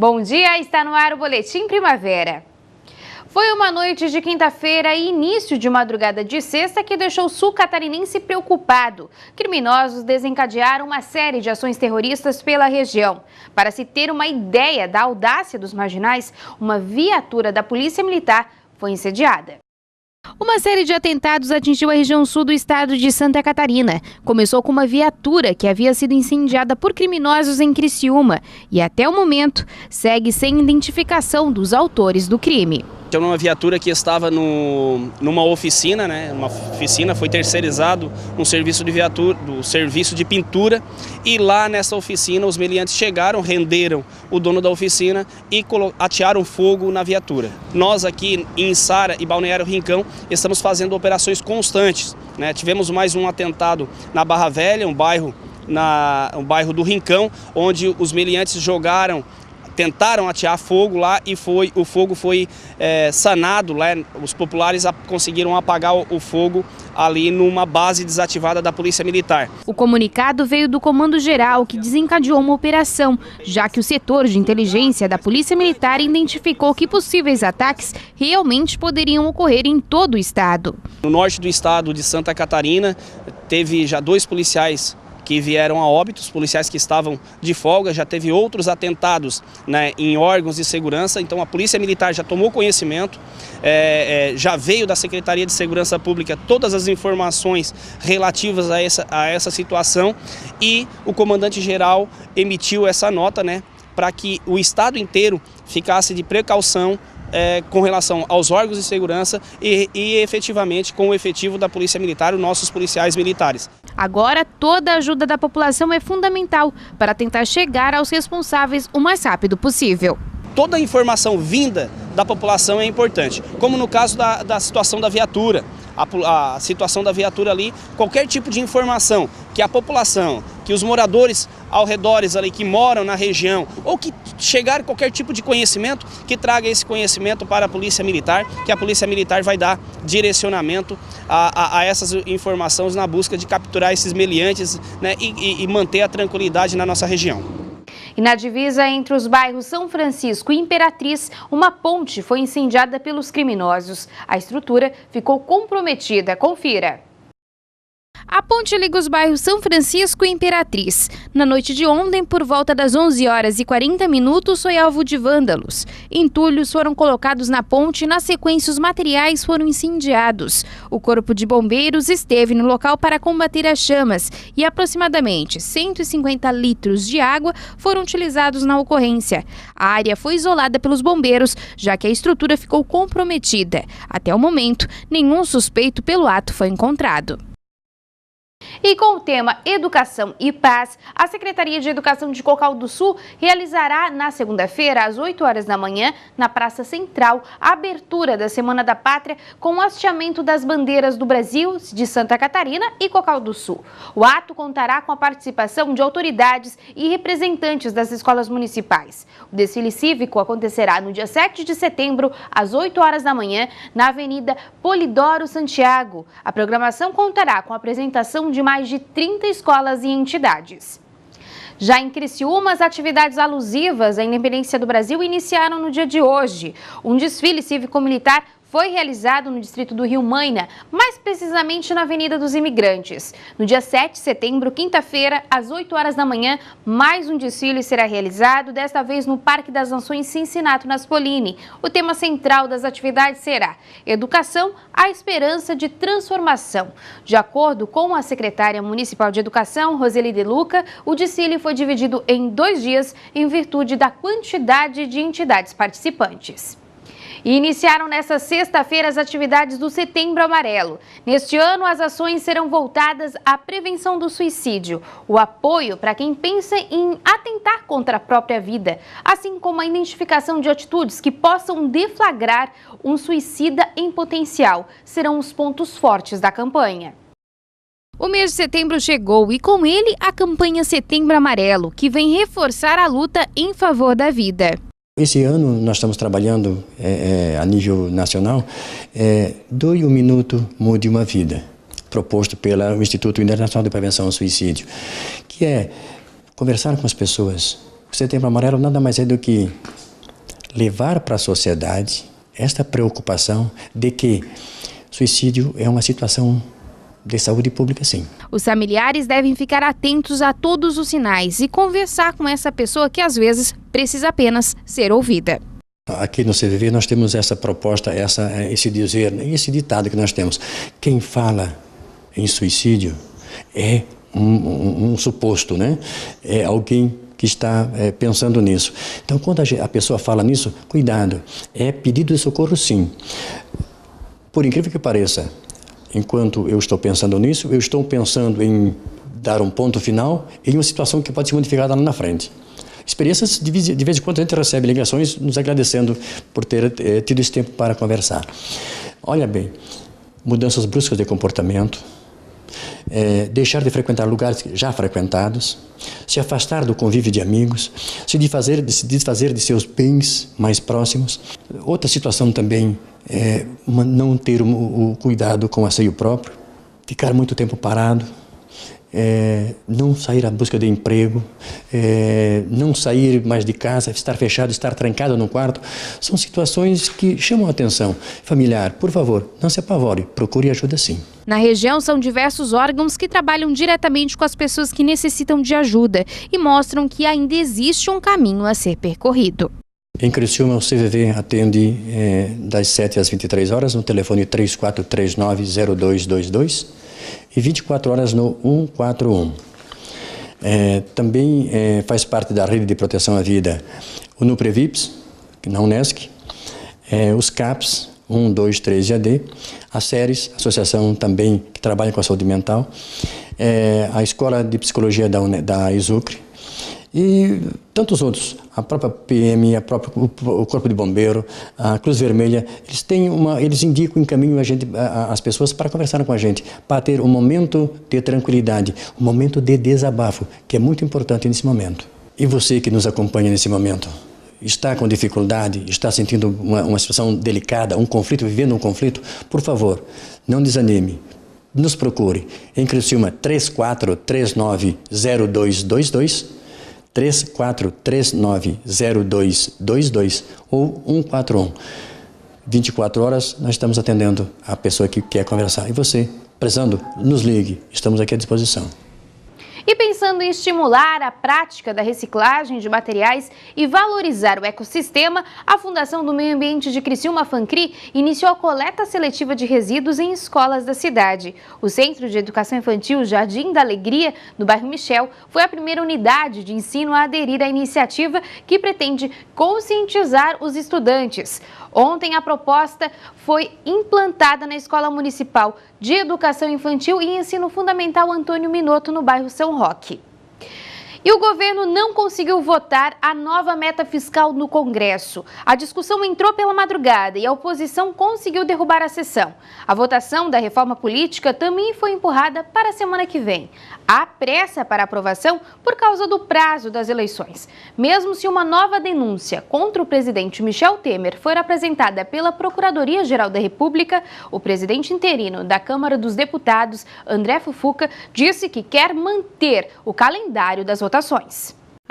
Bom dia, está no ar o Boletim Primavera. Foi uma noite de quinta-feira e início de madrugada de sexta que deixou o sul catarinense preocupado. Criminosos desencadearam uma série de ações terroristas pela região. Para se ter uma ideia da audácia dos marginais, uma viatura da Polícia Militar foi incendiada. Uma série de atentados atingiu a região sul do estado de Santa Catarina. Começou com uma viatura que havia sido incendiada por criminosos em Criciúma e até o momento segue sem identificação dos autores do crime. É uma viatura que estava numa oficina, uma oficina, foi terceirizado um serviço de viatura, do serviço de pintura, e lá nessa oficina os meliantes chegaram, renderam o dono da oficina e atearam fogo na viatura. Nós aqui em Sara e Balneário Rincão estamos fazendo operações constantes, Tivemos mais um atentado na Barra Velha, um bairro do Rincão, onde os meliantes tentaram atear fogo lá e o fogo foi sanado. Lá, os populares conseguiram apagar o fogo ali numa base desativada da Polícia Militar. O comunicado veio do Comando Geral, que desencadeou uma operação, já que o setor de inteligência da Polícia Militar identificou que possíveis ataques realmente poderiam ocorrer em todo o estado. No norte do estado de Santa Catarina, teve já 2 policiais que vieram a óbito, os policiais que estavam de folga. Já teve outros atentados em órgãos de segurança, então a Polícia Militar já tomou conhecimento, já veio da Secretaria de Segurança Pública todas as informações relativas a essa situação, e o comandante-geral emitiu essa nota para que o estado inteiro ficasse de precaução com relação aos órgãos de segurança e efetivamente com o efetivo da Polícia Militar, os nossos policiais militares. Agora, toda a ajuda da população é fundamental para tentar chegar aos responsáveis o mais rápido possível. Toda a informação vinda da população é importante, como no caso da situação da viatura. A situação da viatura ali, qualquer tipo de informação que a população, que os moradores ao redor ali que moram na região, ou que chegar qualquer tipo de conhecimento, que traga esse conhecimento para a Polícia Militar, que a Polícia Militar vai dar direcionamento a essas informações na busca de capturar esses meliantes e manter a tranquilidade na nossa região. E na divisa entre os bairros São Francisco e Imperatriz, uma ponte foi incendiada pelos criminosos. A estrutura ficou comprometida. Confira. A ponte liga os bairros São Francisco e Imperatriz. Na noite de ontem, por volta das 11h40, foi alvo de vândalos. Entulhos foram colocados na ponte e, na sequência, os materiais foram incendiados. O Corpo de Bombeiros esteve no local para combater as chamas e aproximadamente 150 litros de água foram utilizados na ocorrência. A área foi isolada pelos bombeiros, já que a estrutura ficou comprometida. Até o momento, nenhum suspeito pelo ato foi encontrado. E com o tema Educação e Paz, a Secretaria de Educação de Cocal do Sul realizará na segunda-feira, às 8 horas da manhã, na Praça Central, a abertura da Semana da Pátria com o hasteamento das bandeiras do Brasil, de Santa Catarina e Cocal do Sul. O ato contará com a participação de autoridades e representantes das escolas municipais. O desfile cívico acontecerá no dia 7 de setembro, às 8 horas da manhã, na Avenida Polidoro Santiago. A programação contará com a apresentação de mais de 30 escolas e entidades. Já em Criciúma, as atividades alusivas à independência do Brasil iniciaram no dia de hoje. Um desfile cívico-militar foi realizado no distrito do Rio Maina, mais precisamente na Avenida dos Imigrantes. No dia 7 de setembro, quinta-feira, às 8 horas da manhã, mais um desfile será realizado, desta vez no Parque das Nações Cincinato Naspolini. O tema central das atividades será Educação, a esperança de transformação. De acordo com a secretária municipal de Educação, Roseli De Luca, o desfile foi dividido em 2 dias em virtude da quantidade de entidades participantes. E iniciaram nesta sexta-feira as atividades do Setembro Amarelo. Neste ano, as ações serão voltadas à prevenção do suicídio, o apoio para quem pensa em atentar contra a própria vida, assim como a identificação de atitudes que possam deflagrar um suicida em potencial, serão os pontos fortes da campanha. O mês de setembro chegou e com ele a campanha Setembro Amarelo, que vem reforçar a luta em favor da vida. Esse ano nós estamos trabalhando a nível nacional, Doe um Minuto, Mude uma Vida, proposto pelo Instituto Internacional de Prevenção ao Suicídio, que é conversar com as pessoas, O Setembro Amarelo nada mais é do que levar para a sociedade esta preocupação de que suicídio é uma situação de saúde pública, sim. Os familiares devem ficar atentos a todos os sinais e conversar com essa pessoa que às vezes precisa apenas ser ouvida. Aqui no CVV nós temos essa proposta, esse dizer, esse ditado que nós temos. Quem fala em suicídio é um suposto, né? É alguém que está pensando nisso. Então, quando a pessoa fala nisso, cuidado. É pedido de socorro, sim. Por incrível que pareça, enquanto eu estou pensando nisso, eu estou pensando em dar um ponto final em uma situação que pode ser modificada lá na frente. Experiências, de vez em quando a gente recebe ligações nos agradecendo por ter tido esse tempo para conversar. Olha bem, mudanças bruscas de comportamento, deixar de frequentar lugares já frequentados, se afastar do convívio de amigos, se desfazer de seus bens mais próximos. Outra situação também é não ter o cuidado com o asseio próprio, ficar muito tempo parado, não sair à busca de emprego, não sair mais de casa, estar fechado, estar trancado no quarto. São situações que chamam a atenção. Familiar, por favor, não se apavore, procure ajuda sim. Na região são diversos órgãos que trabalham diretamente com as pessoas que necessitam de ajuda e mostram que ainda existe um caminho a ser percorrido. Em Criciúma, o CVV atende das 7 às 23 horas no telefone 3439-0222 e 24 horas no 141. Também faz parte da rede de proteção à vida o Nuprevips, na Unesc, os CAPs 1, 2, 3 e AD, a SERES, associação também que trabalha com a saúde mental, a Escola de Psicologia da ISUCRE, e tantos outros, a própria PM, o Corpo de Bombeiro, a Cruz Vermelha, eles indicam, encaminham as pessoas para conversar com a gente, para ter um momento de tranquilidade, um momento de desabafo, que é muito importante nesse momento. E você que nos acompanha nesse momento, está com dificuldade, está sentindo uma situação delicada, um conflito, vivendo um conflito, por favor, não desanime. Nos procure em Criciúma 3439-0222, 3439-0222 ou 141. 24 horas nós estamos atendendo a pessoa que quer conversar. E você, precisando, nos ligue, estamos aqui à disposição. E pensando em estimular a prática da reciclagem de materiais e valorizar o ecossistema, a Fundação do Meio Ambiente de Criciúma, FANCRI, iniciou a coleta seletiva de resíduos em escolas da cidade. O Centro de Educação Infantil Jardim da Alegria, no bairro Michel, foi a primeira unidade de ensino a aderir à iniciativa que pretende conscientizar os estudantes. Ontem, a proposta foi implantada na Escola Municipal de Educação Infantil e Ensino Fundamental Antônio Minotto, no bairro São Roque. E o governo não conseguiu votar a nova meta fiscal no Congresso. A discussão entrou pela madrugada e a oposição conseguiu derrubar a sessão. A votação da reforma política também foi empurrada para a semana que vem. Há pressa para aprovação por causa do prazo das eleições. Mesmo se uma nova denúncia contra o presidente Michel Temer for apresentada pela Procuradoria-Geral da República, o presidente interino da Câmara dos Deputados, André Fufuca, disse que quer manter o calendário das votações.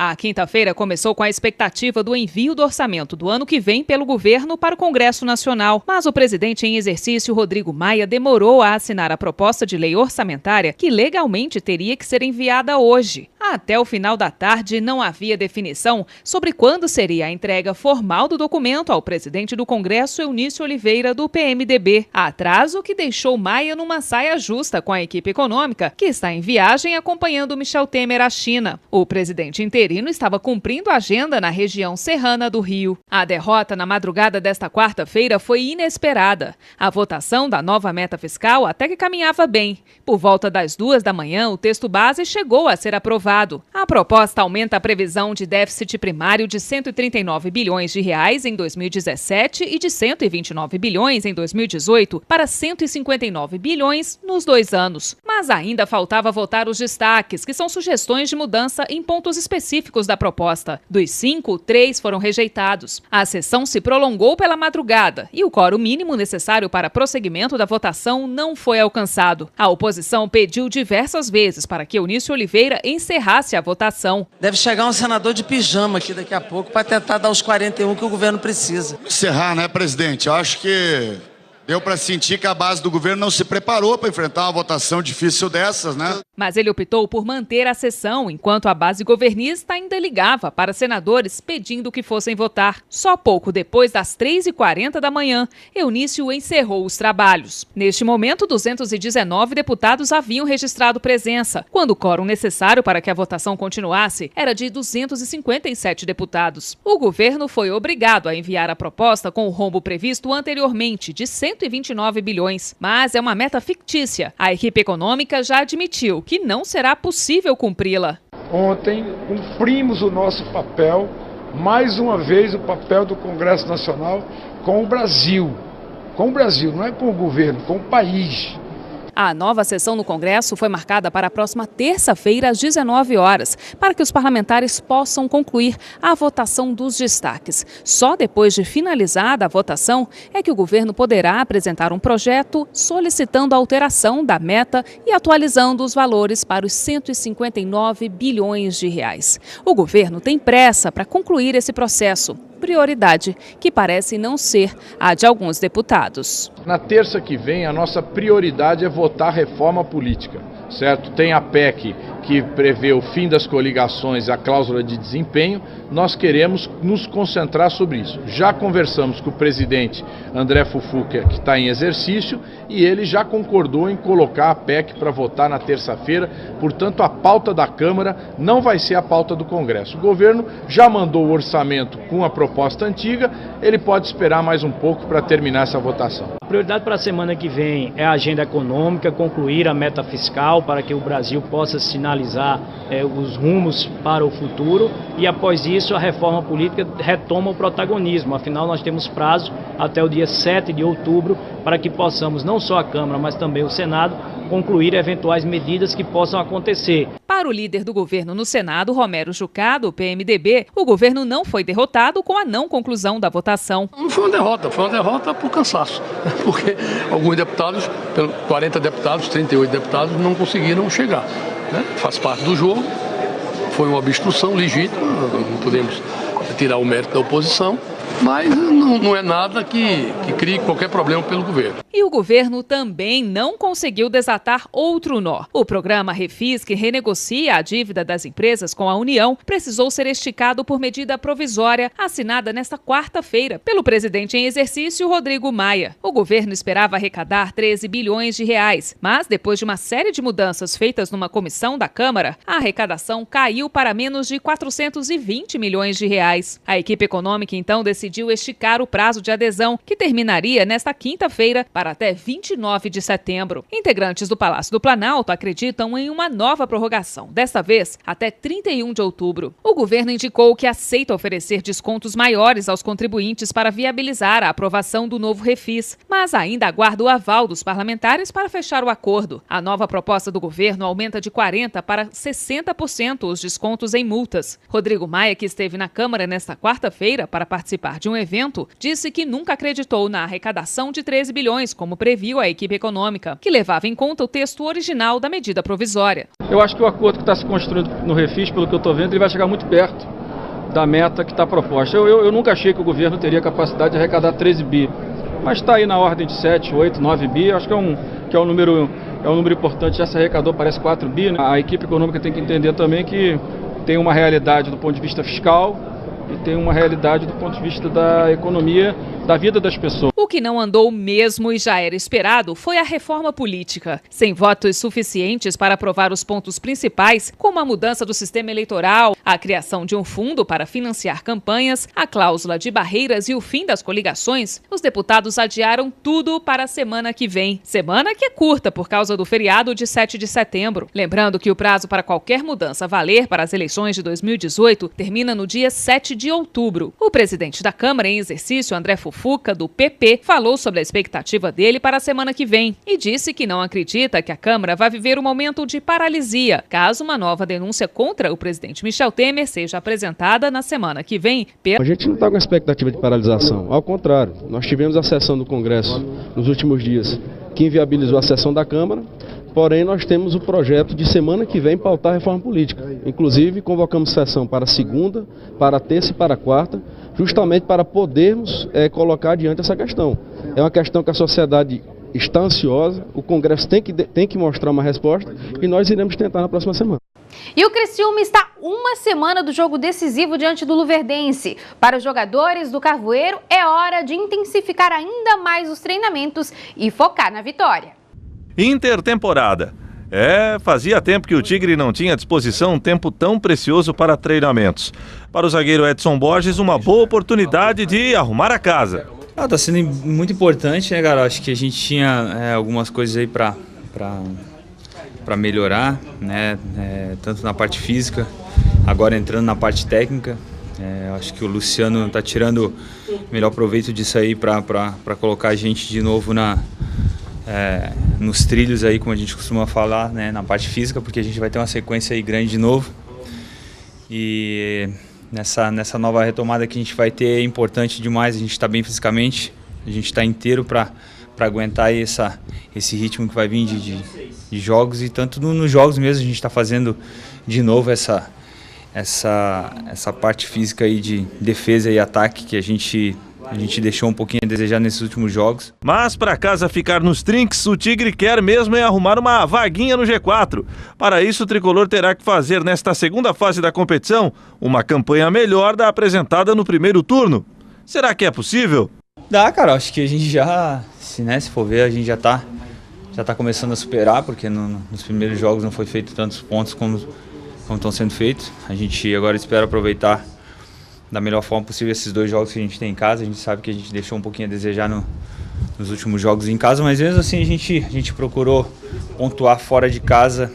A quinta-feira começou com a expectativa do envio do orçamento do ano que vem pelo governo para o Congresso Nacional. Mas o presidente em exercício, Rodrigo Maia, demorou a assinar a proposta de lei orçamentária que legalmente teria que ser enviada hoje. Até o final da tarde, não havia definição sobre quando seria a entrega formal do documento ao presidente do Congresso, Eunício Oliveira, do PMDB. Atraso que deixou Maia numa saia justa com a equipe econômica, que está em viagem acompanhando Michel Temer à China. O presidente interino estava cumprindo a agenda na região serrana do Rio. A derrota na madrugada desta quarta-feira foi inesperada. A votação da nova meta fiscal até que caminhava bem. Por volta das 2 da manhã, o texto base chegou a ser aprovado. A proposta aumenta a previsão de déficit primário de 139 bilhões de reais em 2017 e de 129 bilhões em 2018 para 159 bilhões nos 2 anos. Mas ainda faltava votar os destaques, que são sugestões de mudança em pontos específicos da proposta. Dos 5, 3 foram rejeitados. A sessão se prolongou pela madrugada e o quórum mínimo necessário para prosseguimento da votação não foi alcançado. A oposição pediu diversas vezes para que Eunício Oliveira encerrasse encerrasse a votação. Deve chegar um senador de pijama aqui daqui a pouco para tentar dar os 41 que o governo precisa. Encerrar, né, presidente? Eu acho que deu para sentir que a base do governo não se preparou para enfrentar uma votação difícil dessas, né? Mas ele optou por manter a sessão, enquanto a base governista ainda ligava para senadores pedindo que fossem votar. Só pouco depois das 3h40 da manhã, Eunício encerrou os trabalhos. Neste momento, 219 deputados haviam registrado presença, quando o quórum necessário para que a votação continuasse era de 257 deputados. O governo foi obrigado a enviar a proposta com o rombo previsto anteriormente de 129 bilhões, mas é uma meta fictícia. A equipe econômica já admitiu que não será possível cumpri-la. Ontem cumprimos o nosso papel, mais uma vez o papel do Congresso Nacional com o Brasil. Com o Brasil, não é com o governo, com o país. A nova sessão no Congresso foi marcada para a próxima terça-feira, às 19 horas, para que os parlamentares possam concluir a votação dos destaques. Só depois de finalizada a votação é que o governo poderá apresentar um projeto solicitando a alteração da meta e atualizando os valores para os 159 bilhões de reais. O governo tem pressa para concluir esse processo. Prioridade que parece não ser a de alguns deputados. Na terça que vem, a nossa prioridade é votar reforma política, certo? Tem a PEC que prevê o fim das coligações e a cláusula de desempenho. Nós queremos nos concentrar sobre isso. Já conversamos com o presidente André Fufuca, que está em exercício, e ele já concordou em colocar a PEC para votar na terça-feira. Portanto, a pauta da Câmara não vai ser a pauta do Congresso. O governo já mandou o orçamento com a proposta antiga, ele pode esperar mais um pouco para terminar essa votação. A prioridade para a semana que vem é a agenda econômica, concluir a meta fiscal para que o Brasil possa sinalizar os rumos para o futuro, e após isso a reforma política retoma o protagonismo. Afinal, nós temos prazo até o dia 7 de outubro para que possamos, não só a Câmara, mas também o Senado, concluir eventuais medidas que possam acontecer. Para o líder do governo no Senado, Romero Jucá, do PMDB, o governo não foi derrotado com a não conclusão da votação. Não foi uma derrota por cansaço, porque alguns deputados, 40 deputados, 38 deputados, não conseguiram chegar, né? Faz parte do jogo, foi uma obstrução legítima, não podemos tirar o mérito da oposição, mas não é nada que crie qualquer problema pelo governo. E o governo também não conseguiu desatar outro nó. O programa Refis, que renegocia a dívida das empresas com a União, precisou ser esticado por medida provisória assinada nesta quarta-feira pelo presidente em exercício, Rodrigo Maia. O governo esperava arrecadar 13 bilhões de reais, mas depois de uma série de mudanças feitas numa comissão da Câmara, a arrecadação caiu para menos de 420 milhões de reais. A equipe econômica então decidiu esticar o prazo de adesão, que terminaria nesta quinta-feira, para até 29 de setembro. Integrantes do Palácio do Planalto acreditam em uma nova prorrogação, desta vez até 31 de outubro. O governo indicou que aceita oferecer descontos maiores aos contribuintes para viabilizar a aprovação do novo Refis, mas ainda aguarda o aval dos parlamentares para fechar o acordo. A nova proposta do governo aumenta de 40% para 60% os descontos em multas. Rodrigo Maia, que esteve na Câmara nesta quarta-feira para participar de um evento, disse que nunca acreditou na arrecadação de 13 bilhões, como previu a equipe econômica, que levava em conta o texto original da medida provisória. Eu acho que o acordo que está se construindo no Refis, pelo que eu estou vendo, ele vai chegar muito perto da meta que está proposta. Eu nunca achei que o governo teria capacidade de arrecadar 13 bi, mas está aí na ordem de 7, 8, 9 bi, acho que é um número importante. Já se arrecadou, parece 4 bi, né? A equipe econômica tem que entender também que tem uma realidade do ponto de vista fiscal e tem uma realidade do ponto de vista da economia, da vida das pessoas. O que não andou mesmo e já era esperado foi a reforma política. Sem votos suficientes para aprovar os pontos principais, como a mudança do sistema eleitoral, a criação de um fundo para financiar campanhas, a cláusula de barreiras e o fim das coligações, os deputados adiaram tudo para a semana que vem. Semana que é curta por causa do feriado de 7 de setembro. Lembrando que o prazo para qualquer mudança valer para as eleições de 2018 termina no dia 7 de outubro. O presidente da Câmara em exercício, André Fufuca, do PP, falou sobre a expectativa dele para a semana que vem e disse que não acredita que a Câmara vai viver um momento de paralisia, caso uma nova denúncia contra o presidente Michel Temer seja apresentada na semana que vem. A gente não está com expectativa de paralisação, ao contrário, nós tivemos a sessão do Congresso nos últimos dias que inviabilizou a sessão da Câmara, Porém, nós temos o projeto de semana que vem pautar a reforma política. Inclusive, convocamos sessão para segunda, para terça e para quarta, justamente para podermos colocar adiante essa questão. É uma questão que a sociedade está ansiosa, o Congresso tem que mostrar uma resposta e nós iremos tentar na próxima semana. E o Criciúma está uma semana do jogo decisivo diante do Luverdense. Para os jogadores do Carvoeiro, é hora de intensificar ainda mais os treinamentos e focar na vitória. Intertemporada. Fazia tempo que o Tigre não tinha à disposição um tempo tão precioso para treinamentos. Para o zagueiro Edson Borges, uma boa oportunidade de arrumar a casa. Tá sendo muito importante, né, cara? Acho que a gente tinha algumas coisas aí para melhorar, né? Tanto na parte física, agora entrando na parte técnica. Acho que o Luciano está tirando o melhor proveito disso aí para colocar a gente de novo nos trilhos aí, como a gente costuma falar, né? Na parte física, porque a gente vai ter uma sequência aí grande de novo. E nessa nova retomada que a gente vai ter é importante demais, a gente está bem fisicamente, a gente está inteiro para aguentar aí esse ritmo que vai vir de jogos, e tanto nos jogos mesmo a gente está fazendo de novo essa parte física aí de defesa e ataque que a gente deixou um pouquinho a desejar nesses últimos jogos. Mas para casa ficar nos trinques, o Tigre quer mesmo arrumar uma vaguinha no G4. Para isso, o Tricolor terá que fazer nesta segunda fase da competição uma campanha melhor da apresentada no primeiro turno. Será que é possível? Dá, cara, acho que a gente já, se for ver, a gente já tá começando a superar, porque nos primeiros jogos não foi feito tantos pontos como estão sendo feitos. A gente agora espera aproveitar da melhor forma possível esses 2 jogos que a gente tem em casa. A gente sabe que a gente deixou um pouquinho a desejar nos últimos jogos em casa, mas mesmo assim a gente procurou pontuar fora de casa.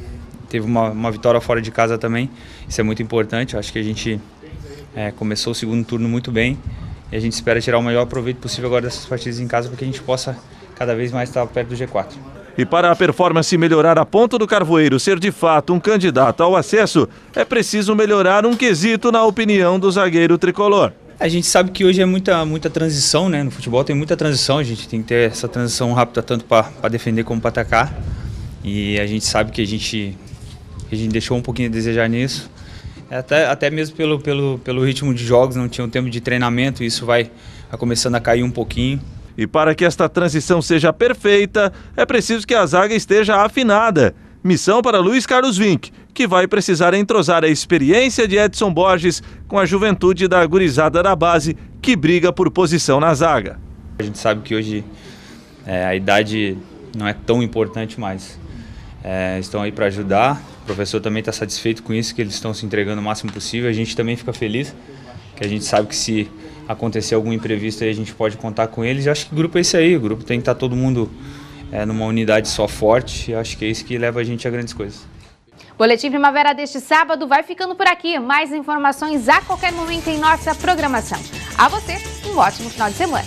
Teve uma vitória fora de casa também, isso é muito importante. Eu acho que a gente começou o segundo turno muito bem e a gente espera tirar o melhor proveito possível agora dessas partidas em casa para que a gente possa cada vez mais estar perto do G4. E para a performance melhorar a ponto do Carvoeiro ser de fato um candidato ao acesso, é preciso melhorar um quesito na opinião do zagueiro tricolor. A gente sabe que hoje é muita transição, né? No futebol tem muita transição, a gente tem que ter essa transição rápida tanto para defender como para atacar. E a gente sabe que a gente deixou um pouquinho a desejar nisso. Até mesmo pelo ritmo de jogos, não tinha um tempo de treinamento, e isso vai começando a cair um pouquinho. E para que esta transição seja perfeita, é preciso que a zaga esteja afinada. Missão para Luiz Carlos Vinck, que vai precisar entrosar a experiência de Edson Borges com a juventude da gurizada da base, que briga por posição na zaga. A gente sabe que hoje a idade não é tão importante mais. Estão aí para ajudar, o professor também está satisfeito com isso, que eles estão se entregando o máximo possível. A gente também fica feliz, que a gente sabe que se acontecer algum imprevisto aí a gente pode contar com eles. Eu acho que o grupo é isso aí, o grupo tem que estar todo mundo numa unidade só forte, e acho que é isso que leva a gente a grandes coisas. Boletim Primavera deste sábado vai ficando por aqui. Mais informações a qualquer momento em nossa programação. A você, um ótimo final de semana.